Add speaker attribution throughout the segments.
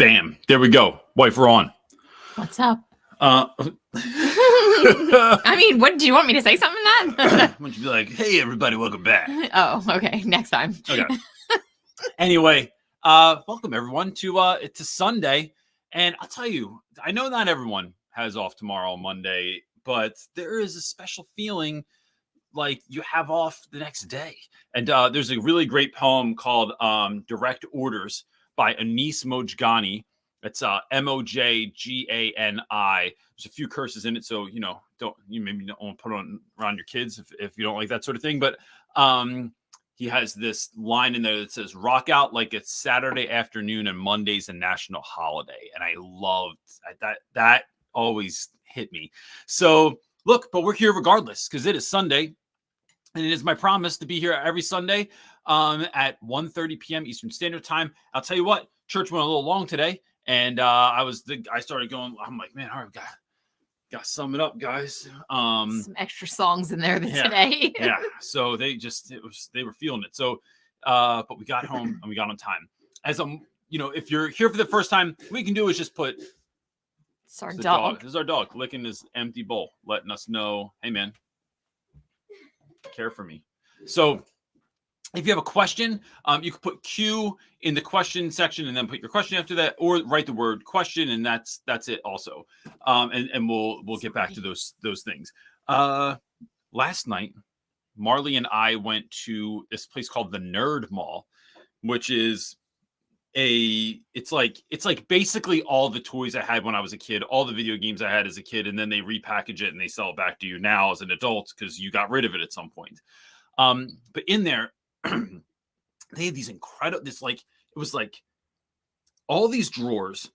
Speaker 1: Bam. There we go. Wife, we're on.
Speaker 2: What's up?
Speaker 1: Uh,
Speaker 2: I mean, what do you want me to say something then?
Speaker 1: Why don't you be like, hey, everybody, welcome back.
Speaker 2: Oh, okay. Next time.
Speaker 1: Okay. Anyway, welcome everyone to Sunday. And I'll tell you, I know not everyone has off tomorrow, Monday, but there is a special feeling like you have off the next day. And there's a really great poem called Direct Orders by Anis Mojgani. It's Mojgani. There's a few curses in it, so maybe don't want to put it on around your kids if you don't like that sort of thing. But he has this line in there that says, "Rock out like it's Saturday afternoon and Monday's a national holiday." And I loved that. That always hit me. So look, but we're here regardless because it is Sunday. And it is my promise to be here every Sunday at 1:30 p.m. Eastern Standard Time. I'll tell you what, church went a little long today. And I started going, I'm like, man, all right, got to sum it up, guys.
Speaker 2: Some extra songs in there today.
Speaker 1: Yeah. So they were feeling it. So, but we got home and we got on time. As if you're here for the first time, what we can do is just put.
Speaker 2: It's our dog.
Speaker 1: This is our dog licking his empty bowl, letting us know, hey, man, care for me. So if you have a question, you can put Q in the question section and then put your question after that, or write the word question, and that's it also. And we'll get back to those things. Last night, Marley and I went to this place called the Nerd Mall, which is it's like basically all the toys I had when I was a kid, all the video games I had as a kid, and then they repackage it and they sell it back to you now as an adult because you got rid of it at some point. But in there, they had these incredible, it was like all these drawers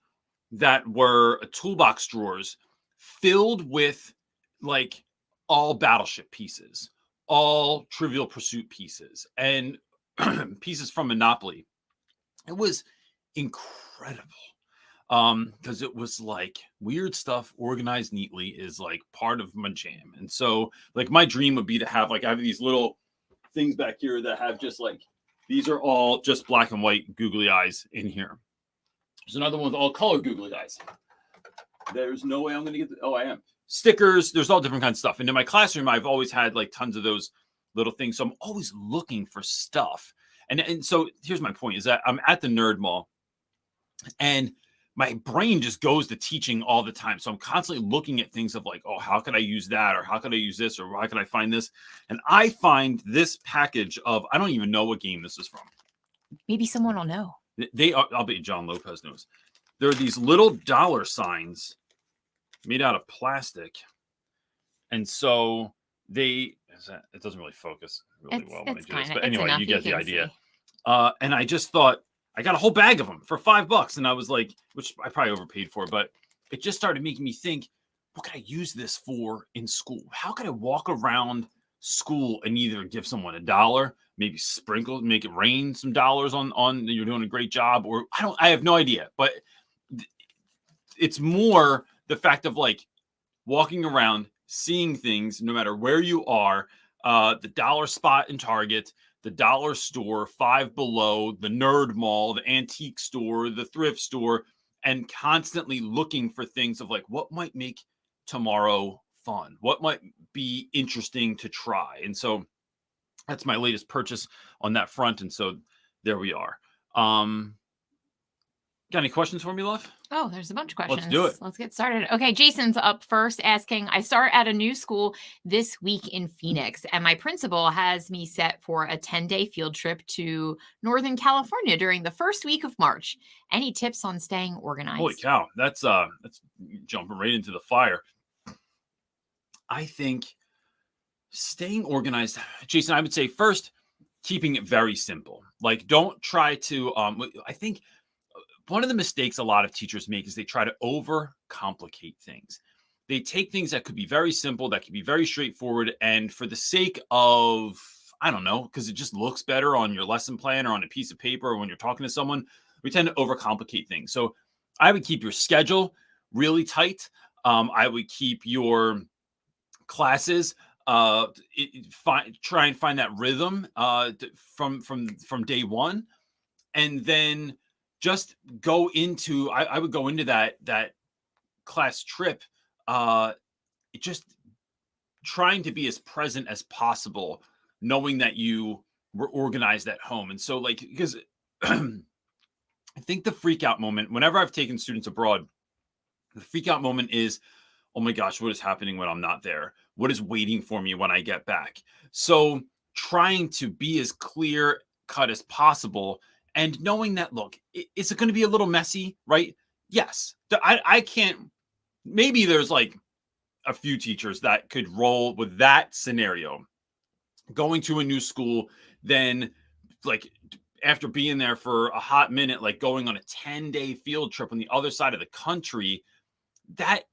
Speaker 1: that were toolbox drawers filled with like all Battleship pieces, all Trivial Pursuit pieces, and pieces from Monopoly. It was incredible because it was like weird stuff organized neatly is like part of my jam. And so like my dream would be to have I have these little things back here that have just like, these are all just black and white googly eyes in here. There's another one with all color googly eyes. There's no way I'm going to get I am. Stickers, there's all different kinds of stuff. And in my classroom, I've always had like tons of those little things. So I'm always looking for stuff. And so here's my point is that I'm at the Nerd Mall and my brain just goes to teaching all the time. So I'm constantly looking at things of like, oh, how could I use that? Or how could I use this? Or how could I find this? And I find this package of, I don't even know what game this is from.
Speaker 2: Maybe someone will know.
Speaker 1: They are, I'll bet John Lopez knows. There are these little dollar signs made out of plastic. And so it doesn't really focus really well when I do this. But anyway, you get the idea. And I just thought, I got a whole bag of them for $5. And I was like, which I probably overpaid for, but it just started making me think, what could I use this for in school? How could I walk around school and either give someone $1, maybe sprinkle, make it rain some dollars on you're doing a great job, or I have no idea. But it's more the fact of like walking around, seeing things, no matter where you are, the dollar spot in Target, the dollar store, Five Below, the Nerd Mall, the antique store, the thrift store, and constantly looking for things of like, what might make tomorrow fun? What might be interesting to try? And so that's my latest purchase on that front. And so there we are. Got any questions for me, love?
Speaker 2: Oh, there's a bunch of questions.
Speaker 1: Let's do it.
Speaker 2: Let's get started. Okay, Jason's up first asking, I start at a new school this week in Phoenix, and my principal has me set for a 10-day field trip to Northern California during the first week of March. Any tips on staying organized?
Speaker 1: Holy cow, that's jumping right into the fire. I think staying organized, Jason, I would say first, keeping it very simple. Like, don't try to, I think one of the mistakes a lot of teachers make is they try to overcomplicate things. They take things that could be very simple, that could be very straightforward, and for the sake of, I don't know, because it just looks better on your lesson plan or on a piece of paper or when you're talking to someone, we tend to overcomplicate things. So I would keep your schedule really tight. I would keep your classes, try and find that rhythm from day one. And then just go into, I would go into that class trip, just trying to be as present as possible, knowing that you were organized at home. And so like, because I think the freak out moment, whenever I've taken students abroad, the freak out moment is, oh my gosh, what is happening when I'm not there? What is waiting for me when I get back? So trying to be as clear cut as possible and knowing that, look, is it going to be a little messy, right? Yes. I can't, maybe there's like a few teachers that could roll with that scenario. Going to a new school, then like after being there for a hot minute, like going on a 10-day field trip on the other side of the country, that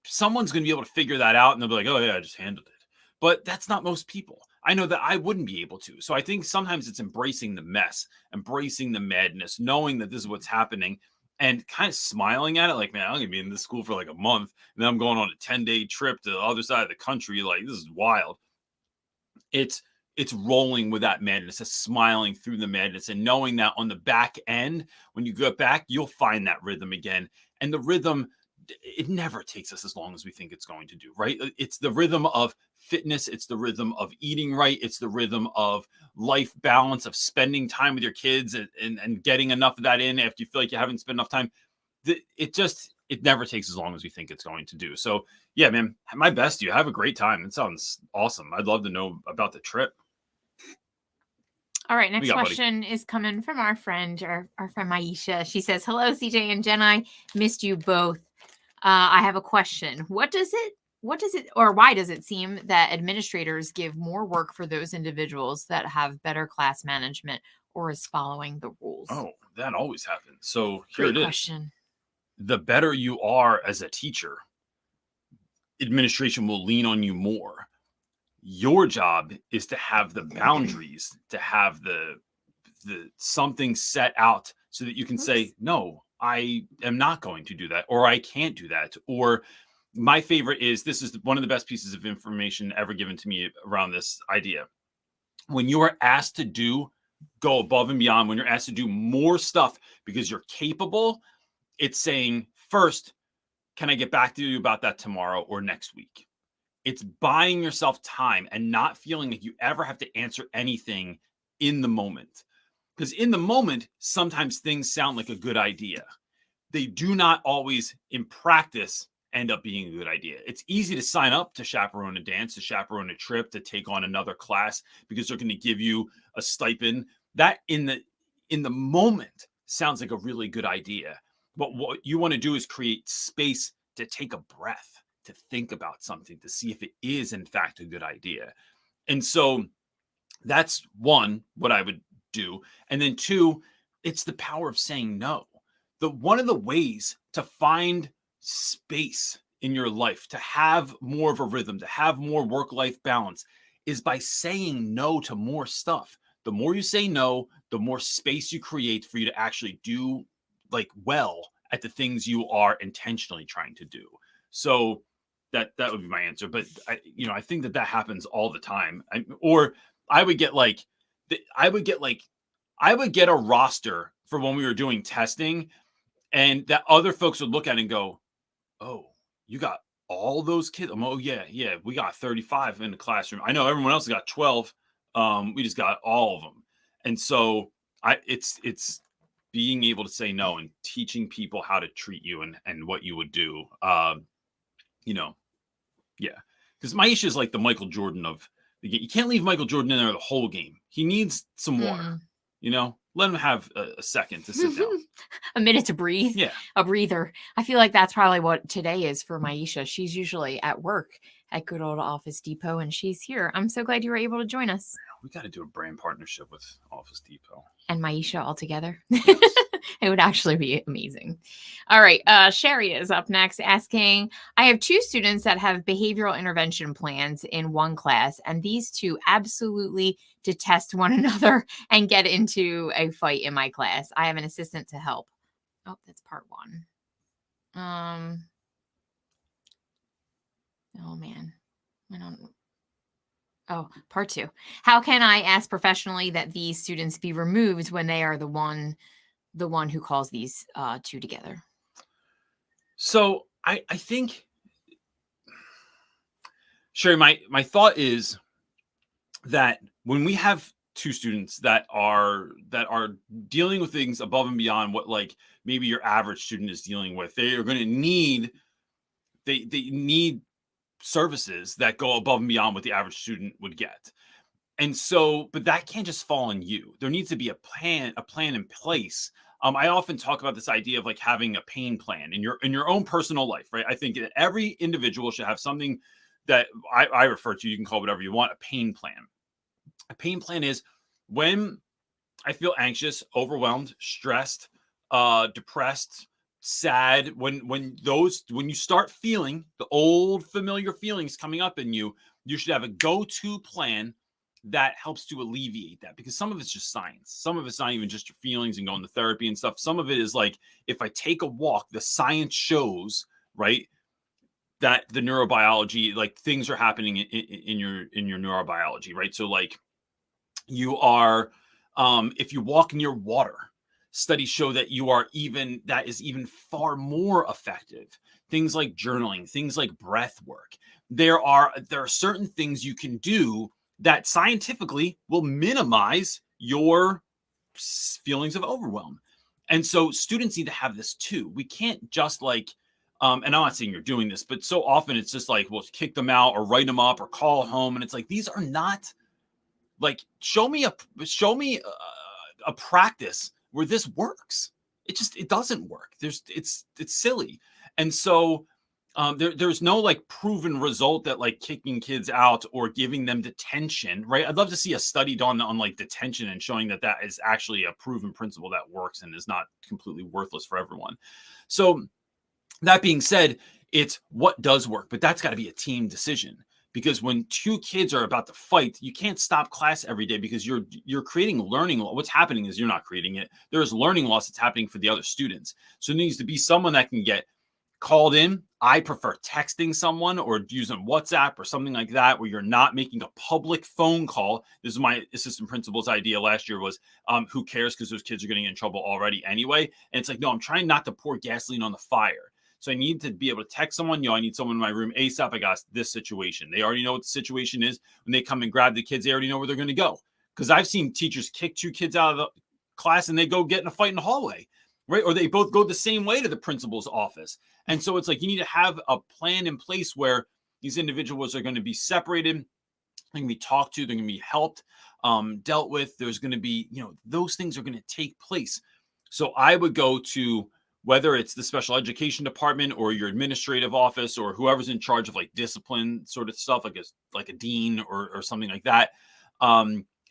Speaker 1: someone's going to be able to figure that out and they'll be like, oh yeah, I just handled it. But that's not most people. I know that I wouldn't be able to. So I think sometimes it's embracing the mess, embracing the madness, knowing that this is what's happening and kind of smiling at it. Like, man, I'm going to be in this school for like a month and then I'm going on a 10-day trip to the other side of the country. Like, this is wild. It's rolling with that madness, it's smiling through the madness and knowing that on the back end, when you get back, you'll find that rhythm again. And the rhythm, it never takes us as long as we think it's going to do, right? It's the rhythm of fitness. It's the rhythm of eating right. It's the rhythm of life balance, of spending time with your kids and getting enough of that in after you feel like you haven't spent enough time. It never takes as long as we think it's going to do. So yeah, man, my best to you. Have a great time. It sounds awesome. I'd love to know about the trip.
Speaker 2: All right, next question is coming from our friend Maisha. She says, hello, CJ and Jen. I missed you both. I have a question. Why does it seem that administrators give more work for those individuals that have better class management or is following the rules?
Speaker 1: Oh, that always happens. So here
Speaker 2: Great
Speaker 1: it is.
Speaker 2: Question.
Speaker 1: The better you are as a teacher, administration will lean on you more. Your job is to have the boundaries, to have the something set out so that you can say, no, I am not going to do that, or I can't do that. Or my favorite is, this is one of the best pieces of information ever given to me around this idea. When you are asked to go above and beyond, when you're asked to do more stuff because you're capable, it's saying, first, can I get back to you about that tomorrow or next week? It's buying yourself time and not feeling like you ever have to answer anything in the moment. Because in the moment, sometimes things sound like a good idea. They do not always, in practice, end up being a good idea. It's easy to sign up to chaperone a dance, to chaperone a trip, to take on another class because they're going to give you a stipend. That in the moment sounds like a really good idea. But what you want to do is create space to take a breath, to think about something, to see if it is in fact a good idea. And so that's one, what I would do. And then two, it's the power of saying no. One of the ways to find space in your life, to have more of a rhythm, to have more work-life balance, is by saying no to more stuff. The more you say no, the more space you create for you to actually do like well at the things you are intentionally trying to do. So that would be my answer. But I think that happens all the time. I would get a roster for when we were doing testing, and that other folks would look at it and go, oh, you got all those kids? Oh yeah, we got 35 in the classroom. I know everyone else got 12. We just got all of them. And so it's being able to say no and teaching people how to treat you and what you would do. Yeah, because Maisha is like the Michael Jordan of the game. You can't leave Michael Jordan in there the whole game. He needs some water. Let him have a second to sit down.
Speaker 2: A minute to breathe.
Speaker 1: Yeah.
Speaker 2: A breather. I feel like that's probably what today is for Maisha. She's usually at work at good old Office Depot, and she's here. I'm so glad you were able to join us.
Speaker 1: We got to do a brand partnership with Office Depot.
Speaker 2: And Maisha all together.
Speaker 1: Yes.
Speaker 2: It would actually be amazing. All right. Sherry is up next asking, I have 2 students that have behavioral intervention plans in one class, and these 2 absolutely detest one another and get into a fight in my class. I have an assistant to help. Oh, that's part 1. Oh man. Part 2. How can I ask professionally that these students be removed when they are the one the one who calls these two together?
Speaker 1: So I think, Sherry, my thought is that when we have two students that are dealing with things above and beyond what like maybe your average student is dealing with, they are going to need they need services that go above and beyond what the average student would get. And so, but that can't just fall on you. There needs to be a plan in place. I often talk about this idea of like having a pain plan in your own personal life, right? I think that every individual should have something that I refer to, you can call whatever you want, a pain plan. A pain plan is when I feel anxious, overwhelmed, stressed, depressed, sad, when you start feeling the old familiar feelings coming up in you, you should have a go-to plan that helps to alleviate that, because some of it's just science. Some of it's not even just your feelings and going to therapy and stuff. Some of it is like, if I take a walk, the science shows, right, that the neurobiology, like things are happening in your neurobiology, right? So like you are, if you walk near water, studies show that that is even far more effective. Things like journaling, things like breath work. There are certain things you can do that scientifically will minimize your feelings of overwhelm. And so students need to have this too. We can't just like, and I'm not saying you're doing this, but so often it's just like, we'll kick them out or write them up or call home. And it's like, these are not like, show me a practice where this works. It doesn't work. It's silly. And so there's no like proven result that like kicking kids out or giving them detention, right? I'd love to see a study done on like detention and showing that is actually a proven principle that works and is not completely worthless for everyone. So that being said, it's what does work, but that's got to be a team decision. Because when two kids are about to fight, you can't stop class every day because you're creating learning. What's happening is you're not creating it. There's learning loss that's happening for the other students. So there needs to be someone that can get called in. I prefer texting someone or using WhatsApp or something like that, where you're not making a public phone call. This is my assistant principal's idea last year was, who cares, because those kids are getting in trouble already anyway. And it's like, no, I'm trying not to pour gasoline on the fire. So I need to be able to text someone, I need someone in my room ASAP. I got this situation. They already know what the situation is. When they come and grab the kids, they already know where they're going to go. Because I've seen teachers kick two kids out of the class and they go get in a fight in the hallway, right? Or they both go the same way to the principal's office. And so it's like, you need to have a plan in place where these individuals are going to be separated. They're going to be talked to. They're going to be helped, dealt with. There's going to be, those things are going to take place. So I would go to, whether it's the special education department or your administrative office or whoever's in charge of like discipline sort of stuff, like a dean or something like that.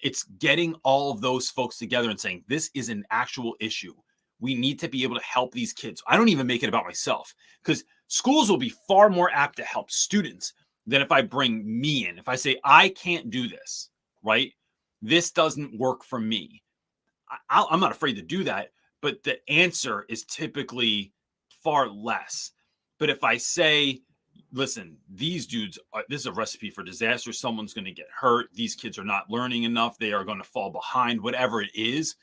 Speaker 1: It's getting all of those folks together and saying, this is an actual issue. We need to be able to help these kids. I don't even make it about myself, because schools will be far more apt to help students than if I bring me in. If I say, I can't do this, right? This doesn't work for me. I'm not afraid to do that. But the answer is typically far less. But if I say, listen, these dudes, this is a recipe for disaster. Someone's going to get hurt. These kids are not learning enough. They are going to fall behind, whatever it is.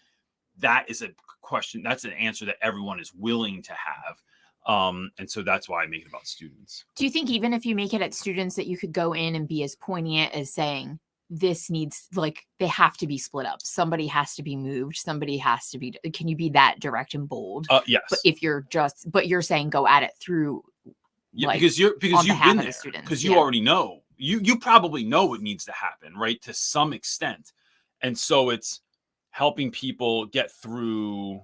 Speaker 1: That is a question. That's an answer that everyone is willing to have. And so that's why I make it about students.
Speaker 2: Do you think even if you make it at students that you could go in and be as poignant as saying, this needs, like, they have to be split up. Somebody has to be moved. Somebody has to be, can you be that direct and bold?
Speaker 1: Yes.
Speaker 2: But if you're saying go at it through.
Speaker 1: Yeah, like, because you've been there, because you already know, you probably know what needs to happen, right? To some extent. And so it's helping people get through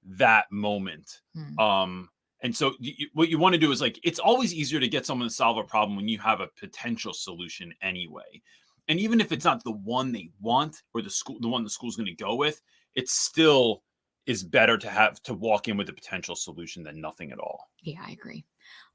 Speaker 1: that moment. And so what you want to do is, like, it's always easier to get someone to solve a problem when you have a potential solution anyway. And even if it's not the one they want or the one the school's going to go with, it still is better to walk in with a potential solution than nothing at all.
Speaker 2: Yeah, I agree.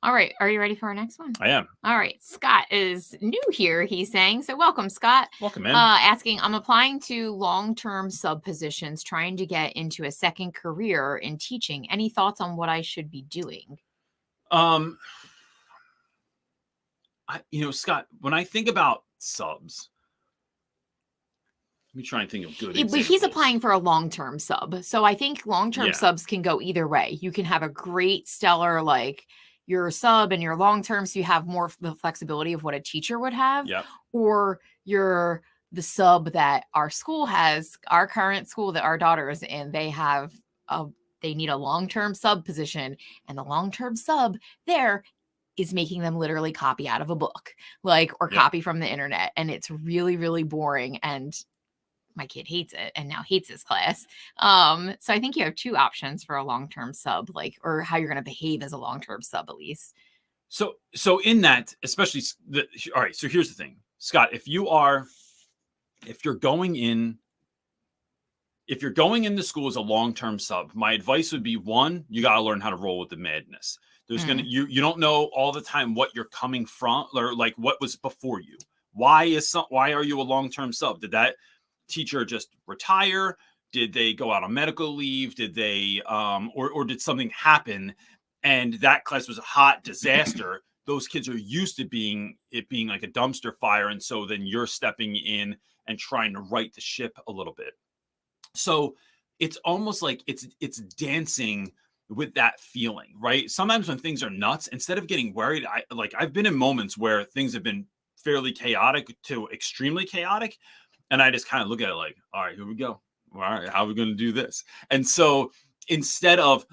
Speaker 2: All right. Are you ready for our next one?
Speaker 1: I am.
Speaker 2: All right. Scott is new here, he's saying. So welcome, Scott.
Speaker 1: Welcome, man.
Speaker 2: Asking, I'm applying to long-term sub positions, trying to get into a second career in teaching. Any thoughts on what I should be doing?
Speaker 1: Scott, when I think about subs, Let me try and think of good
Speaker 2: But
Speaker 1: examples.
Speaker 2: he's applying for a long-term sub. So I think long-term
Speaker 1: Yeah.
Speaker 2: subs can go either way. You can have a great stellar, like your sub and your long-term, so you have more the flexibility of what a teacher would have,
Speaker 1: Yeah.
Speaker 2: or you're the sub that our school has, our current school that our daughter is in, they need a long-term sub position, and the long-term sub there is making them literally copy out of a book, like, or
Speaker 1: Yeah.
Speaker 2: copy from the internet. And it's really, really boring. And my kid hates it and now hates this class. So I think you have two options for a long-term sub, like, or how you're going to behave as a long-term sub, at least.
Speaker 1: So in that, especially all right. So here's the thing, Scott, if you're going in the school as a long-term sub, my advice would be, one, you got to learn how to roll with the madness. There's you don't know all the time what you're coming from, or like what was before you. Why are you a long-term sub? Did that teacher just retire? Did they go out on medical leave? Did they or did something happen and that class was a hot disaster? Those kids are used to it being like a dumpster fire, and so then you're stepping in and trying to right the ship a little bit. So it's almost like it's dancing with that feeling, right? Sometimes when things are nuts, instead of getting worried, I've been in moments where things have been fairly chaotic to extremely chaotic, and I just kind of look at it like, all right, here we go. All right, how are we going to do this? And so instead of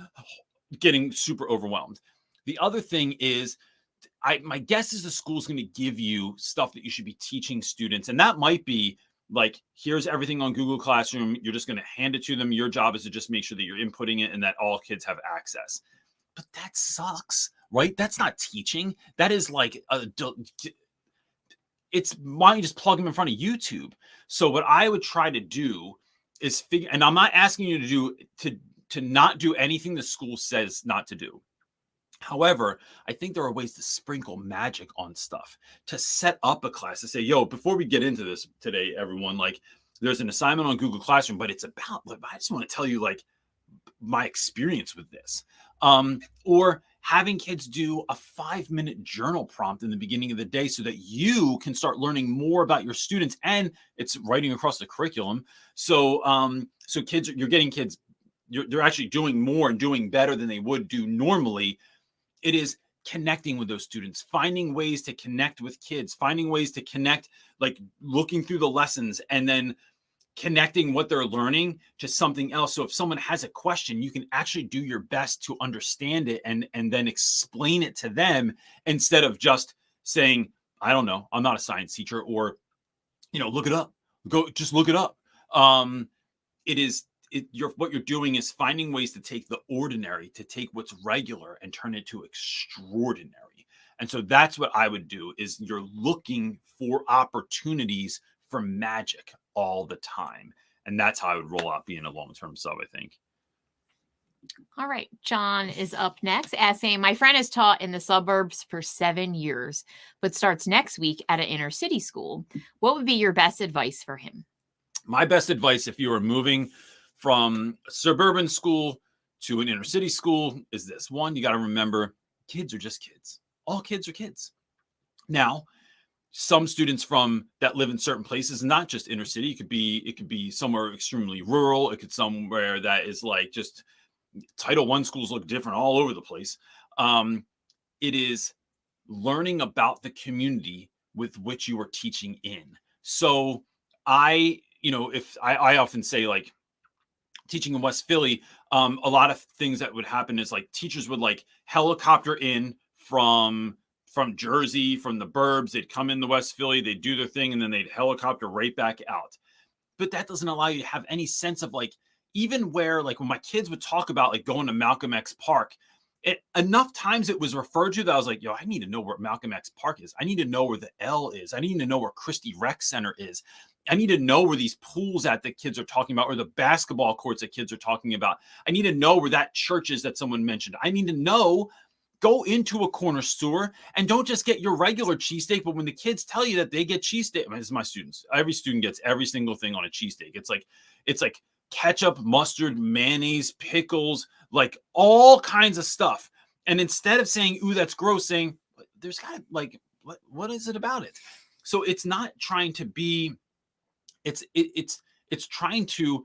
Speaker 1: getting super overwhelmed, the other thing is, my guess is the school's going to give you stuff that you should be teaching students, and that might be like, here's everything on Google Classroom. You're just going to hand it to them. Your job is to just make sure that you're inputting it and that all kids have access. But that sucks, right? That's not teaching. That is like it's why you just plug them in front of YouTube. So what I would try to do is figure, and I'm not asking you to do to not do anything the school says not to do. However, I think there are ways to sprinkle magic on stuff, to set up a class, to say, yo, before we get into this today, everyone, like, there's an assignment on Google Classroom, but it's about, like, I just want to tell you, like, my experience with this. Or having kids do a 5-minute journal prompt in the beginning of the day so that you can start learning more about your students, and it's writing across the curriculum. So, so you're getting kids, they're actually doing more and doing better than they would do normally. It is connecting with those students, finding ways to connect with kids, finding ways to connect, like looking through the lessons and then connecting what they're learning to something else. So if someone has a question, you can actually do your best to understand it and then explain it to them, instead of just saying, I don't know, I'm not a science teacher, or, look it up, just look it up. What you're doing is finding ways to take the ordinary, to take what's regular and turn it to extraordinary. And so that's what I would do, is you're looking for opportunities for magic all the time. And that's how I would roll out being a long-term sub, I think.
Speaker 2: All right. John is up next, asking, my friend has taught in the suburbs for 7 years, but starts next week at an inner city school. What would be your best advice for him?
Speaker 1: My best advice, if you are moving from a suburban school to an inner city school, is this. One, you got to remember, kids are just kids. All kids are kids. Now, some students that live in certain places, not just inner city, it could be somewhere extremely rural. It could somewhere that is like just Title I schools look different all over the place. It is learning about the community with which you are teaching in. So I often say, like, teaching in West Philly, a lot of things that would happen is, like, teachers would like helicopter in from Jersey, from the burbs. They'd come into West Philly, they'd do their thing, and then they'd helicopter right back out. But that doesn't allow you to have any sense of, like, even where, like, when my kids would talk about like going to Malcolm X Park, enough times it was referred to that I was like, yo, I need to know where Malcolm X Park is. I need to know where the L is. I need to know where Christie Rec Center is. I need to know where these pools that the kids are talking about, or the basketball courts that kids are talking about. I need to know where that church is that someone mentioned. I need to know. Go into a corner store and don't just get your regular cheesesteak. But when the kids tell you that they get cheesesteak, this is my students. Every student gets every single thing on a cheesesteak. It's like ketchup, mustard, mayonnaise, pickles, like all kinds of stuff. And instead of saying, ooh, that's gross, saying, there's got to, like, what is it about it? So it's not trying to be, it's It's trying to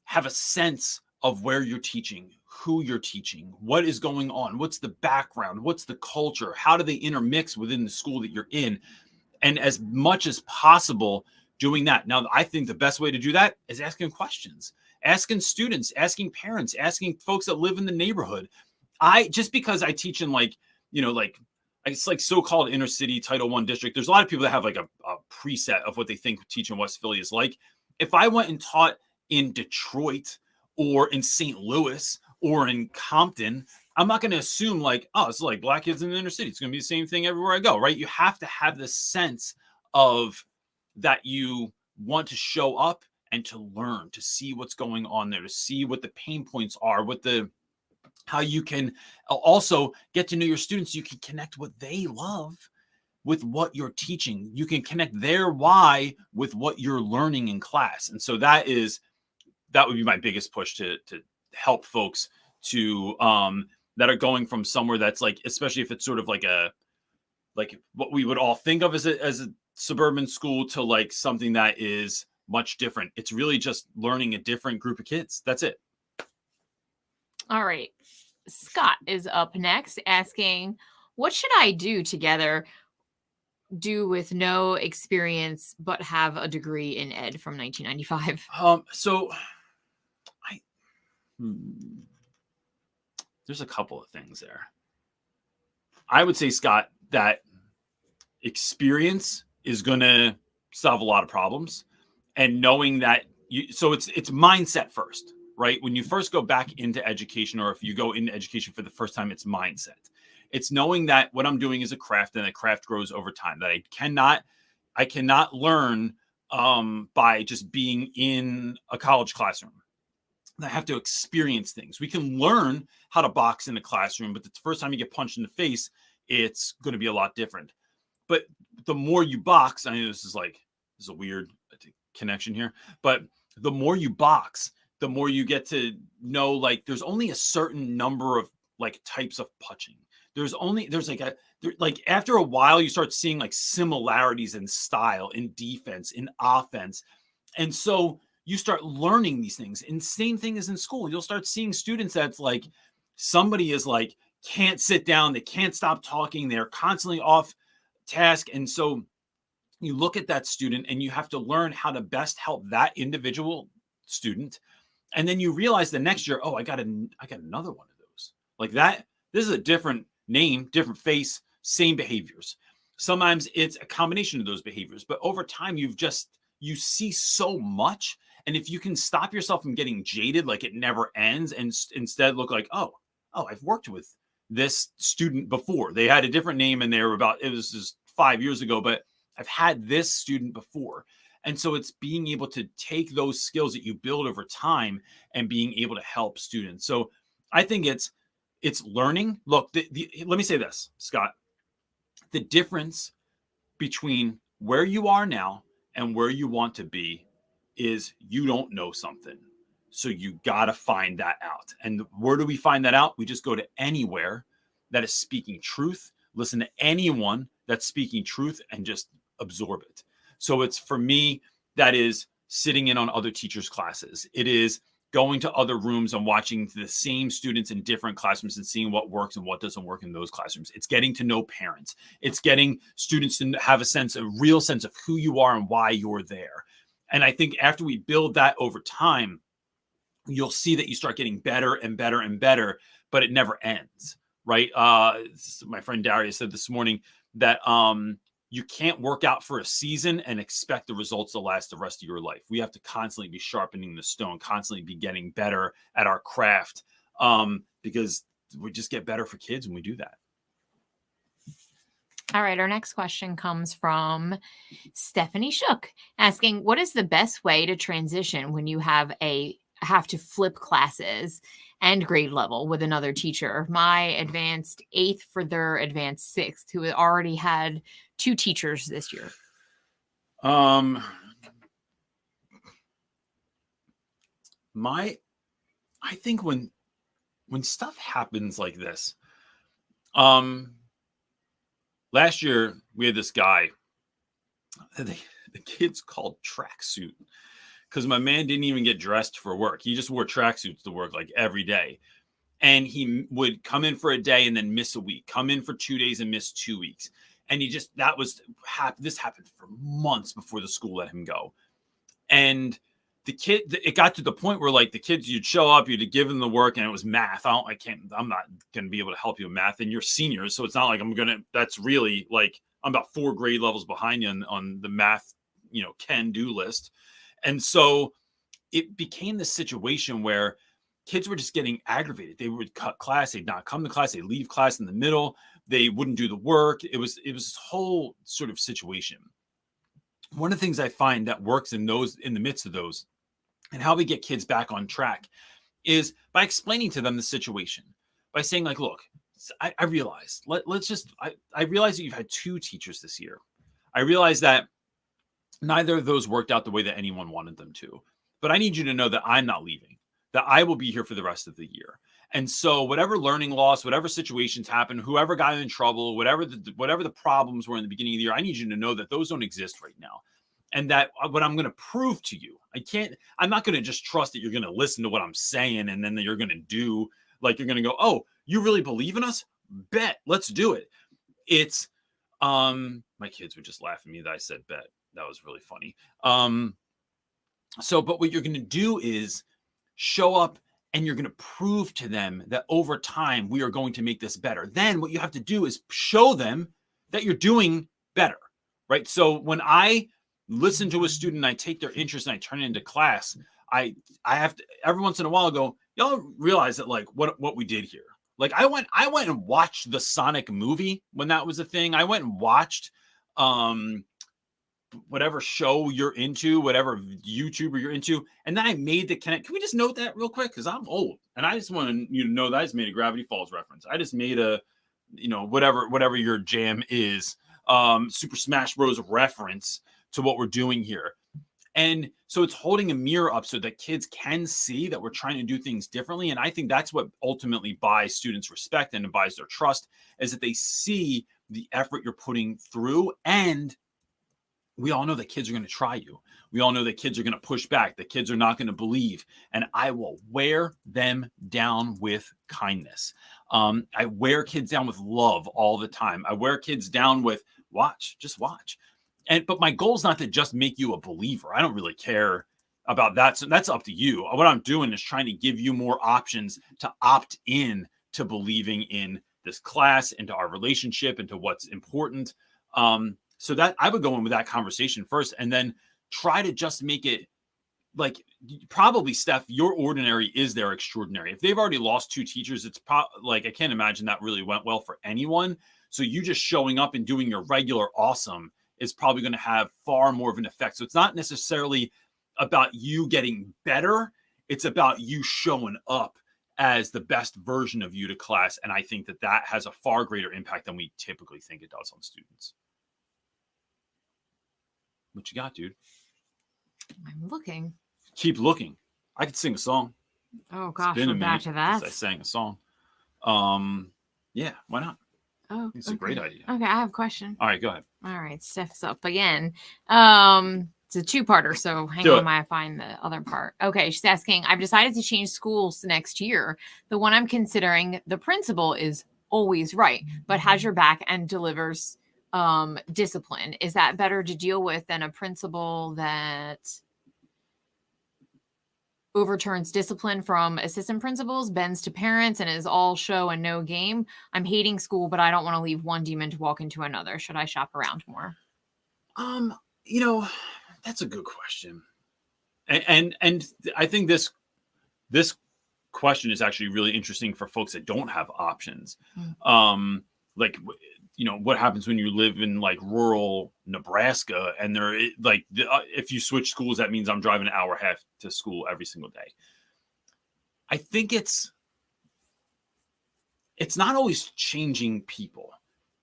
Speaker 1: have a sense of where you're teaching, who you're teaching, what is going on, what's the background, what's the culture, how do they intermix within the school that you're in, and as much as possible doing that. Now, I think the best way to do that is asking questions, asking students, asking parents, asking folks that live in the neighborhood. Just because I teach in like it's like so-called inner city Title I district, there's a lot of people that have like a preset of what they think teaching West Philly is like. If I went and taught in Detroit or in St. Louis or in Compton, I'm not going to assume like, oh, it's like black kids in the inner city. It's going to be the same thing everywhere I go, right? You have to have this sense of that you want to show up and to learn, to see what's going on there, to see what the pain points are, how you can also get to know your students. You can connect what they love with what you're teaching. You can connect their why with what you're learning in class. And so that would be my biggest push to help folks to that are going from somewhere that's like, especially if it's sort of like what we would all think of as a suburban school, to like something that is much different. It's really just learning a different group of kids. That's it.
Speaker 2: All right. Scott is up next asking, what should I do with no experience but have a degree in ed from 1995?
Speaker 1: There's a couple of things there. I would say, Scott, that experience is going to solve a lot of problems, and knowing that it's mindset first, right? When you first go back into education, or if you go into education for the first time, it's mindset. It's knowing that what I'm doing is a craft, and a craft grows over time, that I cannot learn by just being in a college classroom. I have to experience things. We can learn how to box in a classroom, but the first time you get punched in the face, it's going to be a lot different. But the more you box, I know this is a weird connection here, but the more you box, the more you get to know, like, there's only a certain number of like types of punching. After a while, you start seeing like similarities in style, in defense, in offense. And so you start learning these things. And same thing as in school. You'll start seeing students that's like, somebody is like, can't sit down. They can't stop talking. They're constantly off task. And so you look at that student and you have to learn how to best help that individual student. And then you realize the next year, oh, I got another one of those. Like that, this is a different name, different face, same behaviors. Sometimes it's a combination of those behaviors, but over time, you see so much. And if you can stop yourself from getting jaded, like it never ends, and instead look like, oh, I've worked with this student before. They had a different name and it was just 5 years ago, but I've had this student before. And so it's being able to take those skills that you build over time and being able to help students. So I think it's learning. Look, let me say this, Scott. The difference between where you are now and where you want to be is you don't know something. So you got to find that out. And where do we find that out? We just go to anywhere that is speaking truth, listen to anyone that's speaking truth, and just absorb it. So it's, for me, that is sitting in on other teachers' classes. It is going to other rooms and watching the same students in different classrooms and seeing what works and what doesn't work in those classrooms. It's getting to know parents. It's getting students to have a real sense of who you are and why you're there. And I think after we build that over time, you'll see that you start getting better and better and better, but it never ends, right? My friend Darius said this morning that you can't work out for a season and expect the results to last the rest of your life. We have to constantly be sharpening the stone, constantly be getting better at our craft, because we just get better for kids when we do that.
Speaker 2: All right. Our next question comes from Stephanie Shook, asking, what is the best way to transition when you have to flip classes and grade level with another teacher? My advanced 8th for their advanced 6th, who already had 2 teachers this year.
Speaker 1: I think when stuff happens like this, last year we had this guy, the kids called tracksuit, because my man didn't even get dressed for work. He just wore tracksuits to work like every day. And he would come in for a day and then miss a week, come in for 2 days and miss 2 weeks. And this happened for months before the school let him go. And it got to the point where like the kids, you'd show up, you'd give them the work, and it was math. I'm not going to be able to help you with math, and you're seniors. So it's not like that's really like, I'm about 4 grade levels behind you on the math, can-do list. And so it became this situation where kids were just getting aggravated. They would cut class. They'd not come to class. They'd leave class in the middle. They wouldn't do the work. It was this whole sort of situation. One of the things I find that works in the midst of those, and how we get kids back on track, is by explaining to them the situation, by saying like, look, I realize, I realize that you've had 2 teachers this year. I realize that neither of those worked out the way that anyone wanted them to, but I need you to know that I'm not leaving, that I will be here for the rest of the year. And so whatever learning loss, whatever situations happen, whoever got in trouble, whatever the problems were in the beginning of the year, I need you to know that those don't exist right now. And that what I'm going to prove to you, I'm not going to just trust that you're going to listen to what I'm saying and then that you're going to do, like you're going to go, oh, you really believe in us? Bet, let's do it. It's, my kids would just laugh at me that I said bet. That was really funny. But what you're going to do is show up, and you're going to prove to them that over time we are going to make this better. Then what you have to do is show them that you're doing better, right? So when I listen to a student, I take their interest and I turn it into class, I have to every once in a while go, y'all realize that like what we did here. Like I went and watched the Sonic movie when that was a thing. I went and watched whatever show you're into, whatever YouTuber you're into, and then I made the connect. Can we just note that real quick? Because I'm old, and I just want you to know that I just made a Gravity Falls reference. I just made a, whatever your jam is, Super Smash Bros. Reference to what we're doing here. And so it's holding a mirror up so that kids can see that we're trying to do things differently. And I think that's what ultimately buys students respect and buys their trust, is that they see the effort you're putting through. And we all know that kids are going to try you. We all know that kids are going to push back. The kids are not going to believe. And I will wear them down with kindness. I wear kids down with love all the time. I wear kids down with just watch. But my goal is not to just make you a believer. I don't really care about that. So that's up to you. What I'm doing is trying to give you more options to opt in to believing in this class, into our relationship, into what's important. So that I would go in with that conversation first, and then try to just make it like, probably, Steph, your ordinary is their extraordinary. If they've already lost 2 teachers, it's like, I can't imagine that really went well for anyone. So you just showing up and doing your regular awesome is probably going to have far more of an effect. So it's not necessarily about you getting better. It's about you showing up as the best version of you to class. And I think that has a far greater impact than we typically think it does on students. What you got, dude?
Speaker 2: I'm looking.
Speaker 1: Keep looking. I could sing a song.
Speaker 2: Oh gosh, we're back to that.
Speaker 1: I sang a song. Yeah, why not?
Speaker 2: Oh,
Speaker 1: it's a great idea.
Speaker 2: Okay, I have a question.
Speaker 1: All right, go ahead.
Speaker 2: All right, Steph's up again. It's a 2-parter, so hang on while I find the other part. Okay, she's asking, I've decided to change schools next year. The one I'm considering, the principal is always right, but has your back and delivers discipline. Is that better to deal with than a principal that overturns discipline from assistant principals, bends to parents, and is all show and no game? I'm hating school, but I don't want to leave one demon to walk into another. Should I shop around more?
Speaker 1: That's a good question. And I think this question is actually really interesting for folks that don't have options. Like, what happens when you live in like rural Nebraska and if you switch schools, that means I'm driving an hour and a half to school every single day. I think it's not always changing people.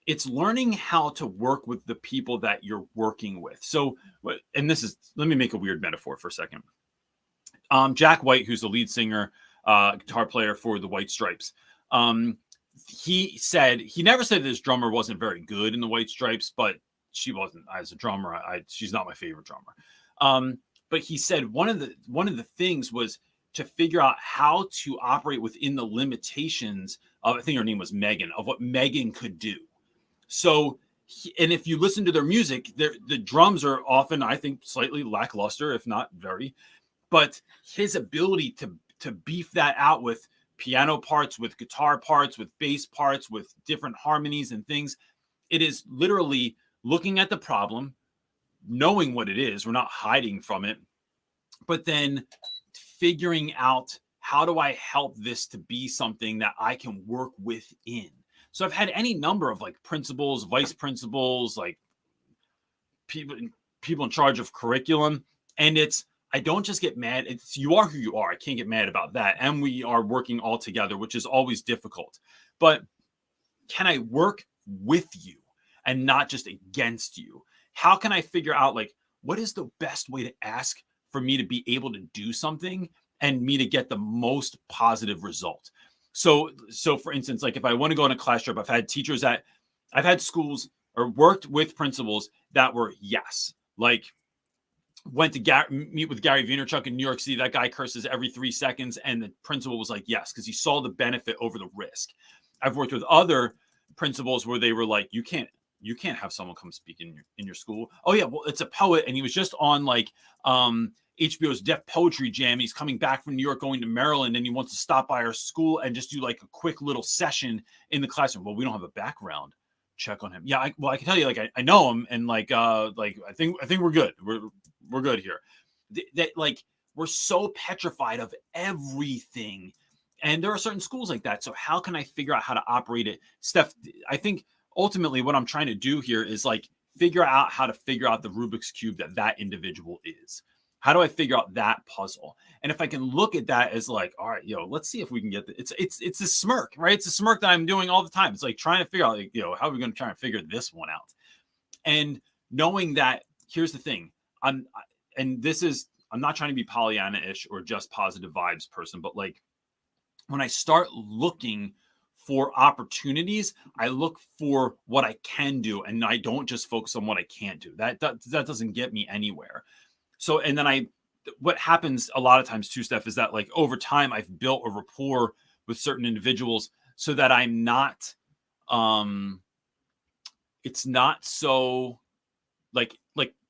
Speaker 1: It's learning how to work with the people that you're working with. So, and let me make a weird metaphor for a second. Jack White, who's the lead singer, guitar player for the White Stripes, he never said that his drummer wasn't very good in the White Stripes, but she wasn't as a drummer. She's not my favorite drummer. but he said one of the things was to figure out how to operate within the limitations of, I think her name was Megan, of what Megan could do. So, and if you listen to their music, the drums are often, I think, slightly lackluster, if not very. But his ability to beef that out with piano parts, with guitar parts, with bass parts, with different harmonies and things, it is literally looking at the problem, knowing what it is. We're not hiding from it, but then figuring out, how do I help this to be something that I can work within? So I've had any number of like principals, vice principals, like people in charge of curriculum. And I don't just get mad. It's, you are who you are. I can't get mad about that. And we are working all together, which is always difficult. But can I work with you and not just against you? How can I figure out, like, what is the best way to ask for me to be able to do something and me to get the most positive result? So for instance, like if I want to go on a class trip, I've had schools or worked with principals that were, yes, like went to meet with Gary Vaynerchuk in New York City. That guy curses every 3 seconds. And the principal was like, yes, because he saw the benefit over the risk. I've worked with other principals where they were like, you can't have someone come speak in your school. Oh yeah, well, it's a poet, and he was just on like HBO's Deaf Poetry Jam. He's coming back from New York, going to Maryland, and he wants to stop by our school and just do like a quick little session in the classroom. Well, we don't have a background check on him. Yeah, I can tell you, like I know him, and like I think we're good. We're good here. That like we're so petrified of everything. And there are certain schools like that. So how can I figure out how to operate it? Steph, I think ultimately what I'm trying to do here is like figure out how to figure out the Rubik's Cube that individual is. How do I figure out that puzzle? And if I can look at that as like, all right, let's see if we can get it's a smirk, right? It's a smirk that I'm doing all the time. It's like trying to figure out, like, how are we going to try and figure this one out? And knowing that, here's the thing, I'm not trying to be Pollyanna-ish or just positive vibes person, but like when I start looking for opportunities, I look for what I can do, and I don't just focus on what I can't do. That doesn't get me anywhere. So, and then what happens a lot of times too, Steph, is that like over time I've built a rapport with certain individuals so that I'm not, it's not so like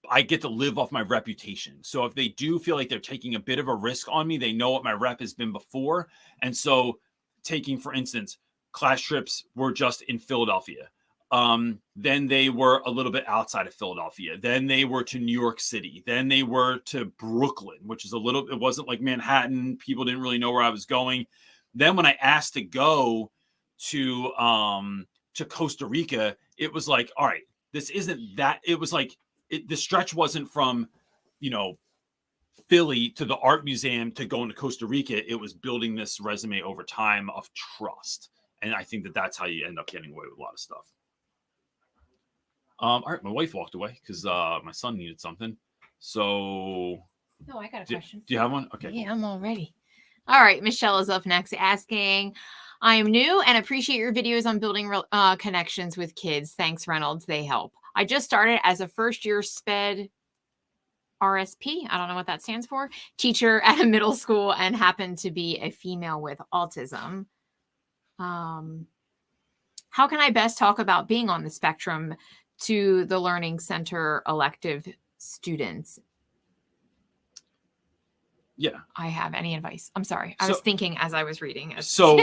Speaker 1: I get to live off my reputation. So if they do feel like they're taking a bit of a risk on me, they know what my rep has been before. And so taking, for instance, class trips were just in Philadelphia. Then they were a little bit outside of Philadelphia. Then they were to New York City. Then they were to Brooklyn, which is it wasn't like Manhattan. People didn't really know where I was going. Then when I asked to go to Costa Rica, it was like, all right, this isn't that. It was like, the stretch wasn't from, Philly to the art museum to going to Costa Rica. It was building this resume over time of trust. And I think that's how you end up getting away with a lot of stuff. All right, my wife walked away because my son needed something. So,
Speaker 2: no, I got a question.
Speaker 1: Do you have one? Okay.
Speaker 2: Yeah, I'm all ready. All right, Michelle is up next asking, I am new and appreciate your videos on building connections with kids. Thanks, Reynolds. They help. I just started as a first-year SPED RSP, I don't know what that stands for, teacher at a middle school and happened to be a female with autism. How can I best talk about being on the spectrum to the Learning Center elective students?
Speaker 1: Yeah.
Speaker 2: I have any advice? I'm sorry. I was thinking as I was reading it.
Speaker 1: So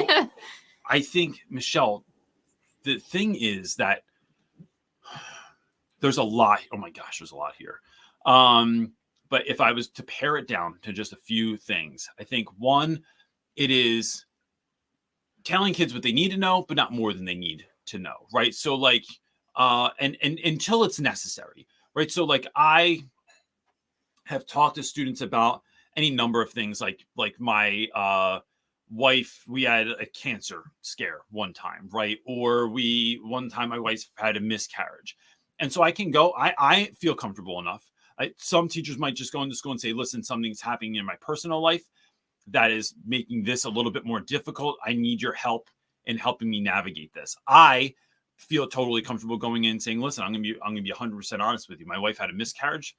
Speaker 1: I think, Michelle, the thing is that there's a lot. Oh my gosh, there's a lot here. But if I was to pare it down to just a few things, I think one, it is telling kids what they need to know, but not more than they need to know. Right. So like, and until it's necessary. Right. So like I have talked to students about any number of things, like my, wife, we had a cancer scare one time, right? Or one time my wife had a miscarriage. And so I can go, I feel comfortable enough. Some teachers might just go into school and say, listen, something's happening in my personal life that is making this a little bit more difficult. I need your help in helping me navigate this. I feel totally comfortable going in and saying, listen, I'm going to be 100% honest with you. My wife had a miscarriage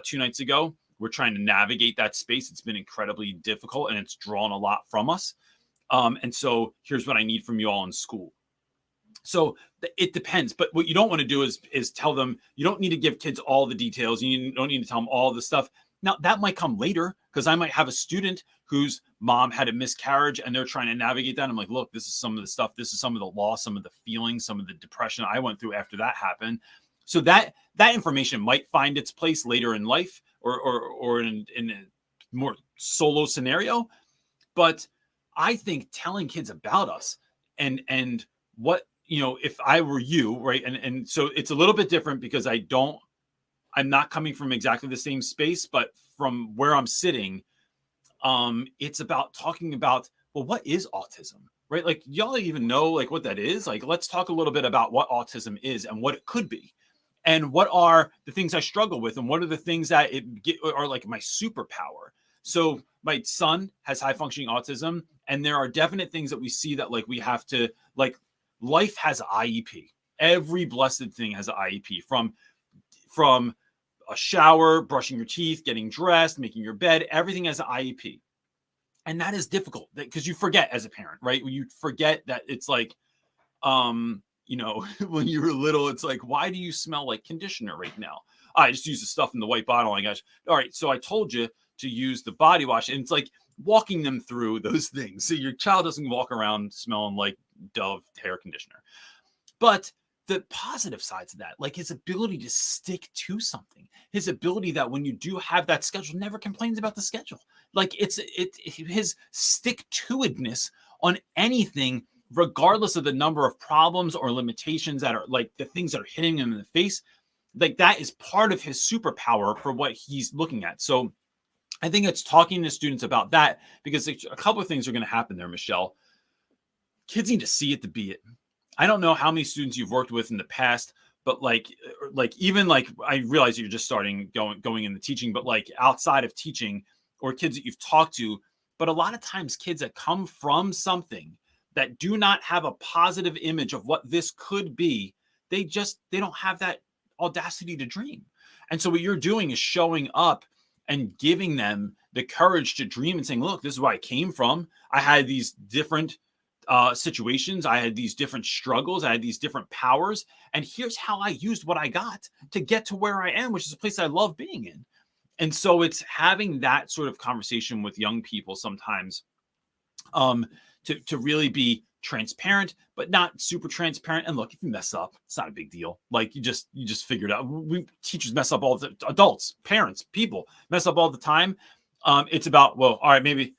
Speaker 1: 2 nights ago. we're trying to navigate that space. It's been incredibly difficult and it's drawn a lot from us. And so here's what I need from you all in school. So it depends, but what you don't want to do is tell them, you don't need to give kids all the details. You don't need to tell them all the stuff. Now that might come later, because I might have a student whose mom had a miscarriage and they're trying to navigate that. I'm like, look, this is some of the stuff. This is some of the loss, some of the feelings, some of the depression I went through after that happened. So that information might find its place later in life or in a more solo scenario. But I think telling kids about us and what, if I were you, right? And so it's a little bit different because I'm not coming from exactly the same space, but from where I'm sitting, it's about talking about, well, what is autism, right? Like, y'all even know like what that is. Like, let's talk a little bit about what autism is and what it could be, and what are the things I struggle with, and what are the things that are like my superpower. So my son has high functioning autism, and there are definite things that we see that like we have to, like, life has an IEP. Every blessed thing has an IEP, from a shower, brushing your teeth, getting dressed, making your bed, everything has an IEP. And that is difficult because you forget as a parent, right? When you forget that it's like, when you were little, it's like, why do you smell like conditioner right now? I just use the stuff in the white bottle. I got, all right, so I told you to use the body wash. And it's like walking them through those things. So your child doesn't walk around smelling like Dove hair conditioner. But the positive sides of that, like his ability to stick to something, his ability that when you do have that schedule, never complains about the schedule. Like his stick-to-itness on anything, regardless of the number of problems or limitations that are like the things that are hitting him in the face, like that is part of his superpower for what he's looking at. So I think it's talking to students about that, because a couple of things are going to happen there, Michelle. Kids need to see it to be it. I don't know how many students you've worked with in the past, but like even like, I realize you're just starting going into teaching, but like outside of teaching, or kids that you've talked to, but a lot of times kids that come from something that do not have a positive image of what this could be, they don't have that audacity to dream. And so what you're doing is showing up and giving them the courage to dream and saying, look, this is where I came from. I had these different situations. I had these different struggles. I had these different powers. And here's how I used what I got to get to where I am, which is a place I love being in. And so it's having that sort of conversation with young people sometimes, to really be transparent, but not super transparent. And look, if you mess up, it's not a big deal. Like you just figure it out. Teachers mess up all the adults, parents, people mess up all the time. It's about, well, all right, maybe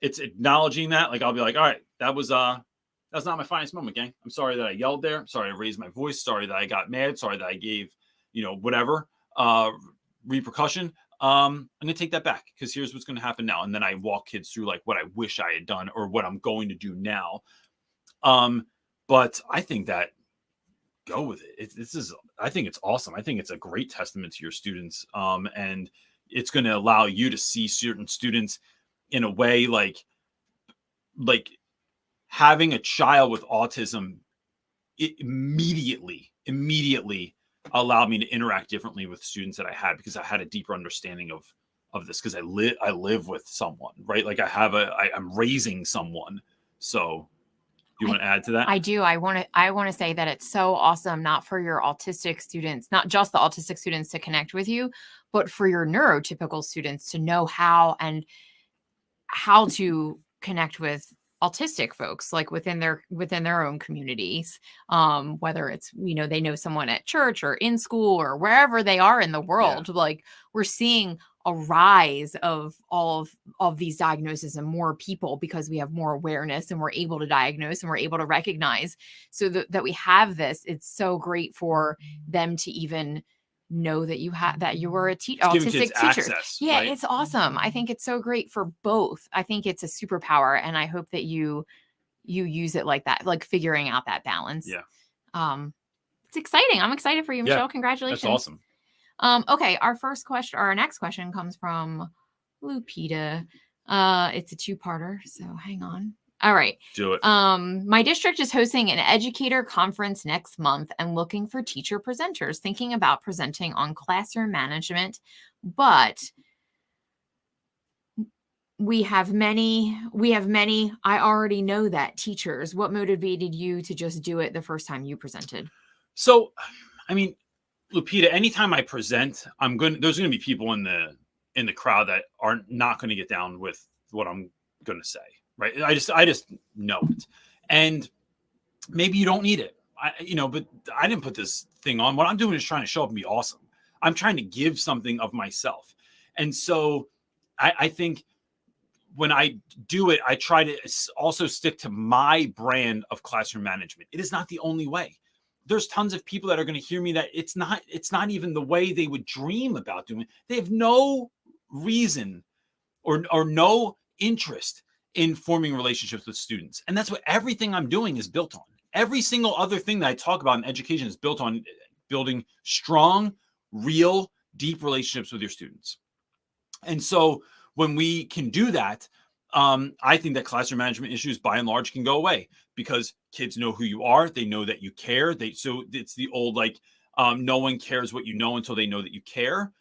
Speaker 1: it's acknowledging that. Like I'll be like, all right, that's not my finest moment, gang. I'm sorry that I yelled there. I'm sorry I raised my voice. Sorry that I got mad. Sorry that I gave, whatever repercussion. I'm going to take that back, because here's what's going to happen now. And then I walk kids through like what I wish I had done or what I'm going to do now. But I think that go with it. I think it's awesome. I think it's a great testament to your students. And it's going to allow you to see certain students in a way like having a child with autism, it immediately allowed me to interact differently with students that I had, because I had a deeper understanding of this, because I live with someone, right? Like I'm raising someone. So you want to add to that?
Speaker 2: I do. I want to say that it's so awesome, not for your autistic students, not just the autistic students to connect with you, but for your neurotypical students to know how to connect with autistic folks, like within their own communities, whether it's, they know someone at church or in school or wherever they are in the world. Yeah. Like we're seeing a rise of all of these diagnoses and more people, because we have more awareness and we're able to diagnose and we're able to recognize, so that we have this. It's so great for them to even know that you were a autistic teacher.
Speaker 1: Access,
Speaker 2: yeah,
Speaker 1: right?
Speaker 2: It's awesome. I think it's so great for both. I think it's a superpower, and I hope that you use it like that, like figuring out that balance.
Speaker 1: Yeah.
Speaker 2: It's exciting. I'm excited for you, Michelle.
Speaker 1: Yeah,
Speaker 2: congratulations.
Speaker 1: That's awesome.
Speaker 2: Okay, our next question comes from Lupita. It's a two-parter, so hang on. All right.
Speaker 1: Do it.
Speaker 2: My district is hosting an educator conference next month and looking for teacher presenters, thinking about presenting on classroom management, but we have many, I already know that teachers. What motivated you to just do it the first time you presented?
Speaker 1: So, I mean, Lupita, anytime I present, there's gonna be people in the crowd that are not gonna get down with what I'm gonna say, right? I just know it. And maybe you don't need it. But I didn't put this thing on. What I'm doing is trying to show up and be awesome. I'm trying to give something of myself. And so I think when I do it, I try to also stick to my brand of classroom management. It is not the only way. There's tons of people that are going to hear me that it's not even the way they would dream about doing it. They have no reason or no interest in forming relationships with students. And that's what everything I'm doing is built on. Every single other thing that I talk about in education is built on building strong, real, deep relationships with your students. And so when we can do that, I think that classroom management issues by and large can go away because kids know who you are. They know that you care. So it's the old, no one cares what you know until they know that you care.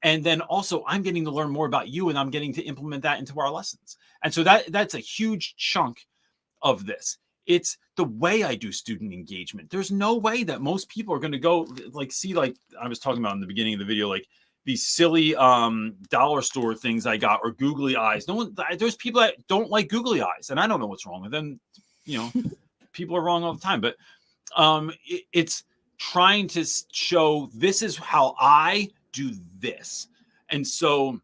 Speaker 1: And then also I'm getting to learn more about you and I'm getting to implement that into our lessons. And so that's a huge chunk of this. It's the way I do student engagement. There's no way that most people are going to go see I was talking about in the beginning of the video, like these silly dollar store things I got or googly eyes. There's people that don't like googly eyes and I don't know what's wrong with them. People are wrong all the time, but it's trying to show this is how I do this. And so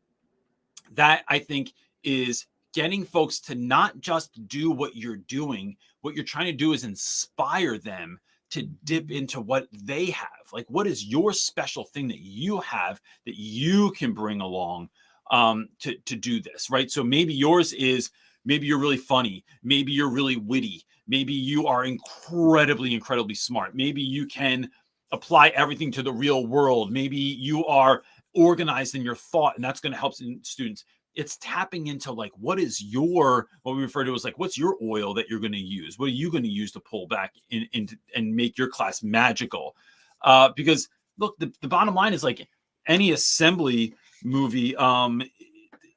Speaker 1: that I think is getting folks to not just do what you're doing. What you're trying to do is inspire them to dip into what they have. Like, what is your special thing that you have that you can bring along to do this, right? So maybe yours is, maybe you're really funny. Maybe you're really witty. Maybe you are incredibly, incredibly smart. Maybe you can apply everything to the real world. Maybe you are organized in your thought, and that's going to help students. It's tapping into what we refer to as what's your oil that you're going to use? What are you going to use to pull back in and make your class magical? Because look, the bottom line is any assembly movie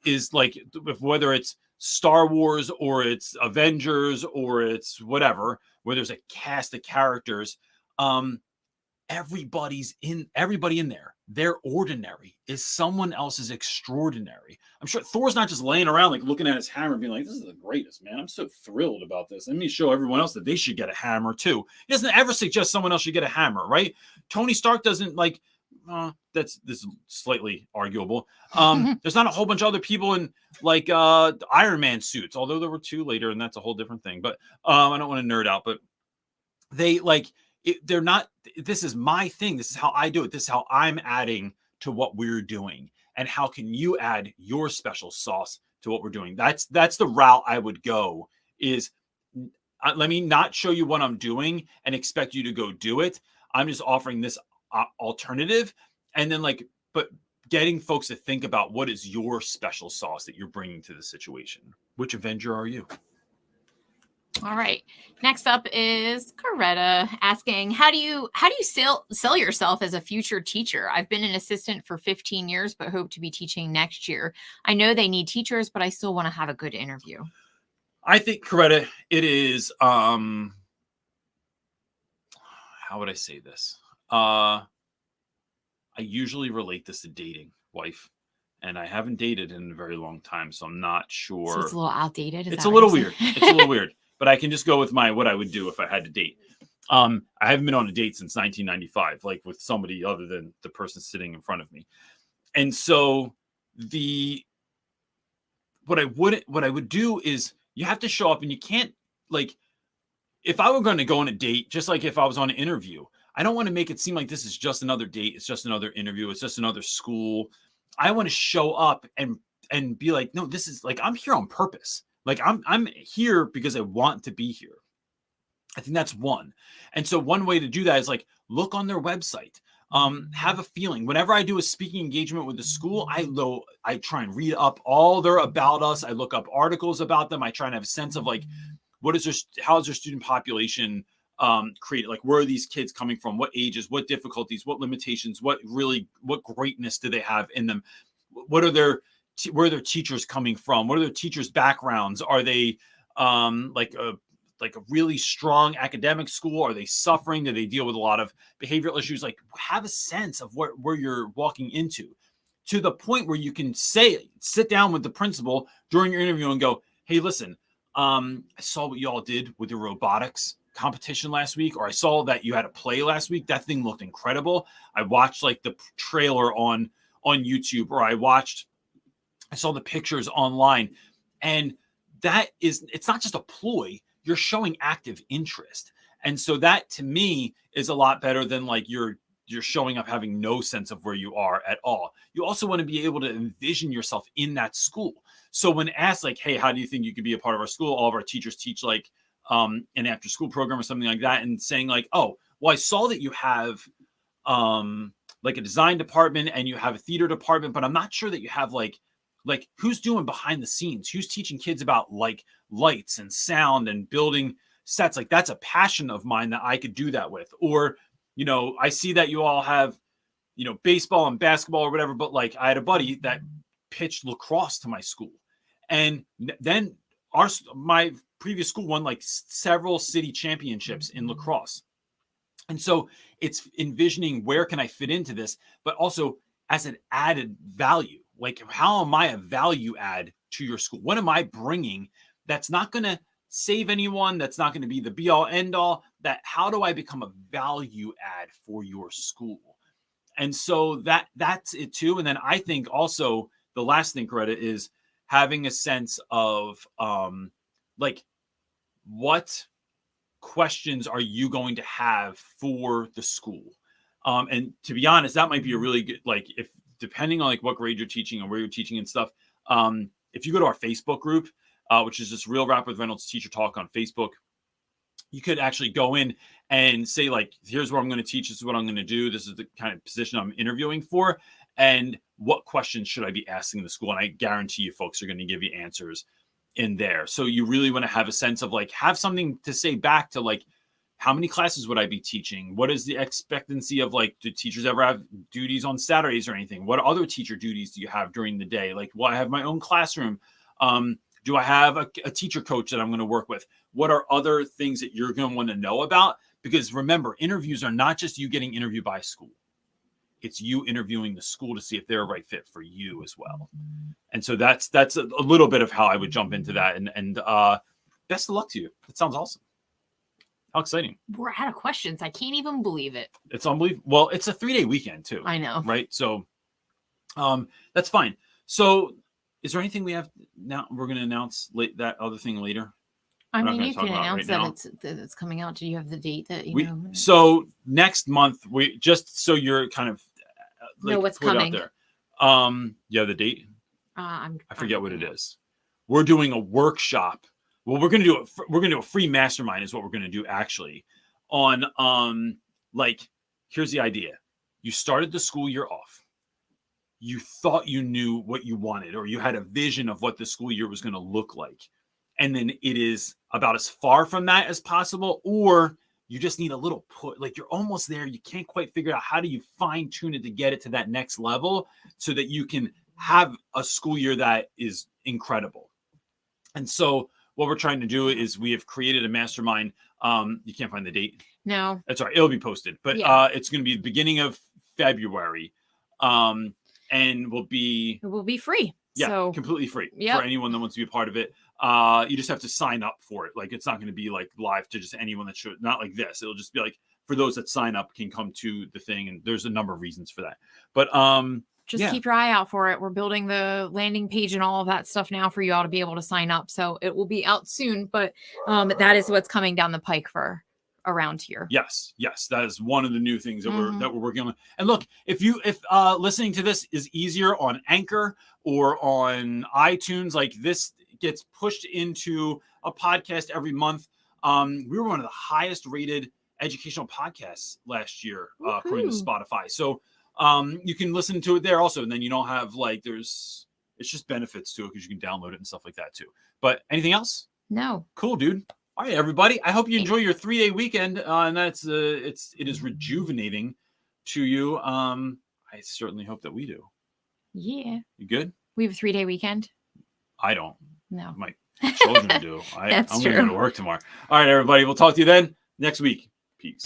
Speaker 1: is whether it's Star Wars or it's Avengers or it's whatever, where there's a cast of characters, everybody in there, they're ordinary is someone else's extraordinary. I'm sure Thor's not just laying around looking at his hammer being like, this is the greatest, man, I'm so thrilled about this, let me show everyone else that they should get a hammer too. He doesn't ever suggest someone else should get a hammer, right? Tony Stark doesn't this is slightly arguable. There's not a whole bunch of other people in Iron Man suits, although there were two later, and that's a whole different thing. But I don't want to nerd out, but they're not. This is my thing. This is how I do it. This is how I'm adding to what we're doing. And how can you add your special sauce to what we're doing? That's the route I would go. Is let me not show you what I'm doing and expect you to go do it. I'm just offering this alternative, and then but getting folks to think about what is your special sauce that you're bringing to the situation. Which Avenger are you?
Speaker 2: All right. Next up is Coretta asking, how do you sell yourself as a future teacher? I've been an assistant for 15 years, but hope to be teaching next year. I know they need teachers, but I still want to have a good interview.
Speaker 1: I think, Coretta, it is, how would I say this? I usually relate this to dating, wife. And I haven't dated in a very long time, so I'm not sure.
Speaker 2: So it's a little outdated.
Speaker 1: It's a little weird. It's a little weird. But I can just go with what I would do if I had to date. I haven't been on a date since 1995, with somebody other than the person sitting in front of me. And so what I would do is you have to show up, and you can't if I were going to go on a date, just like if I was on an interview, I don't want to make it seem like this is just another date. It's just another interview. It's just another school. I want to show up and be like, no, this is I'm here on purpose. I'm here because I want to be here. I think that's one. And so one way to do that is look on their website. Have a feeling. Whenever I do a speaking engagement with the school, I try and read up all their about us. I look up articles about them. I try and have a sense of how is their student population created? Where are these kids coming from? What ages, what difficulties, what limitations, what greatness do they have in them? What are their where are their teachers coming from? What are their teachers' backgrounds? Are they like a really strong academic school? Are they suffering? Do they deal with a lot of behavioral issues? Like, have a sense of where you're walking into, to the point where you can sit down with the principal during your interview and go, hey, listen, I saw what y'all did with your robotics competition last week, or I saw that you had a play last week. That thing looked incredible. I watched like the trailer on YouTube, or I saw the pictures online. And it's not just a ploy, you're showing active interest. And so that to me is a lot better than like you're showing up having no sense of where you are at all. You also want to be able to envision yourself in that school. So when asked like, hey, how do you think you could be a part of our school? All of our teachers teach like an after school program or something like that. And saying like, oh, well, I saw that you have like a design department and you have a theater department, but I'm not sure that you have like who's doing behind the scenes, who's teaching kids about like lights and sound and building sets. Like, that's a passion of mine that I could do that with. Or, you know, I see that you all have, you know, baseball and basketball or whatever, but like I had a buddy that pitched lacrosse to my school. And then my previous school won like several city championships in lacrosse. And so it's envisioning where can I fit into this, but also as an added value. Like, how am I a value add to your school? What am I bringing that's not going to save anyone? That's not going to be the be all end all. That how do I become a value add for your school? And so that's it too. And then I think also the last thing, Coretta, is having a sense of like, what questions are you going to have for the school? And to be honest, that might be a really good, like, if depending on like what grade you're teaching and where you're teaching and stuff. If you go to our Facebook group, which is just Real Rap with Reynolds Teacher Talk on Facebook, you could actually go in and say like, here's where I'm going to teach. This is what I'm going to do. This is the kind of position I'm interviewing for. And what questions should I be asking the school? And I guarantee you folks are going to give you answers in there. So you really want to have a sense of like, have something to say back to like, how many classes would I be teaching? What is the expectancy of like, do teachers ever have duties on Saturdays or anything? What other teacher duties do you have during the day? Like, well, I have my own classroom. Do I have a teacher coach that I'm going to work with? What are other things that you're going to want to know about? Because remember, interviews are not just you getting interviewed by a school. It's you interviewing the school to see if they're a right fit for you as well. And so that's a little bit of how I would jump into that. And best of luck to you. It sounds awesome. How exciting.
Speaker 2: We're out of questions. I can't even believe it.
Speaker 1: It's unbelievable. Well, it's a 3-day weekend too.
Speaker 2: I know.
Speaker 1: Right? So that's fine. So is there anything we have now? We're going to announce that other thing later.
Speaker 2: I mean, you can announce that it's coming out. Do you have the date that you know?
Speaker 1: So next month, we just so you're kind of
Speaker 2: know what's coming.
Speaker 1: Out there. Yeah, the date. I forget what it is. We're doing a workshop. Well, we're gonna do a free mastermind is what we're gonna do actually on like, here's the idea. You started the school year off. You thought you knew what you wanted, or you had a vision of what the school year was going to look like. And then it is about as far from that as possible, or you just need a little put, like you're almost there. You can't quite figure out how do you fine tune it to get it to that next level so that you can have a school year that is incredible. And so what we're trying to do is we have created a mastermind. You can't find the date.
Speaker 2: No.
Speaker 1: That's all right. It'll be posted, but yeah. It's going to be the beginning of February. And it will be
Speaker 2: free.
Speaker 1: Yeah, so, completely free for anyone that wants to be a part of it. You just have to sign up for it. Like, it's not going to be like live to just anyone that should, not like this. It'll just be like for those that sign up can come to the thing. And there's a number of reasons for that. But
Speaker 2: just keep your eye out for it. We're building the landing page and all of that stuff now for you all to be able to sign up. So it will be out soon, but that is what's coming down the pike for around here.
Speaker 1: Yes. That is one of the new things that we're working on. And look, if listening to this is easier on Anchor or on iTunes, like this gets pushed into a podcast every month. We were one of the highest rated educational podcasts last year, according to Spotify. So you can listen to it there also. And then you don't have it's just benefits to it because you can download it and stuff like that too. But anything else?
Speaker 2: No.
Speaker 1: Cool, dude. All right, everybody. I hope you enjoy your 3-day weekend, and it is rejuvenating to you. I certainly hope that we do.
Speaker 2: Yeah.
Speaker 1: You good?
Speaker 2: We have a 3-day weekend.
Speaker 1: I don't.
Speaker 2: No.
Speaker 1: My children do. I'm
Speaker 2: That's
Speaker 1: going to go
Speaker 2: true.
Speaker 1: to work tomorrow. All right, everybody. We'll talk to you then next week. Peace.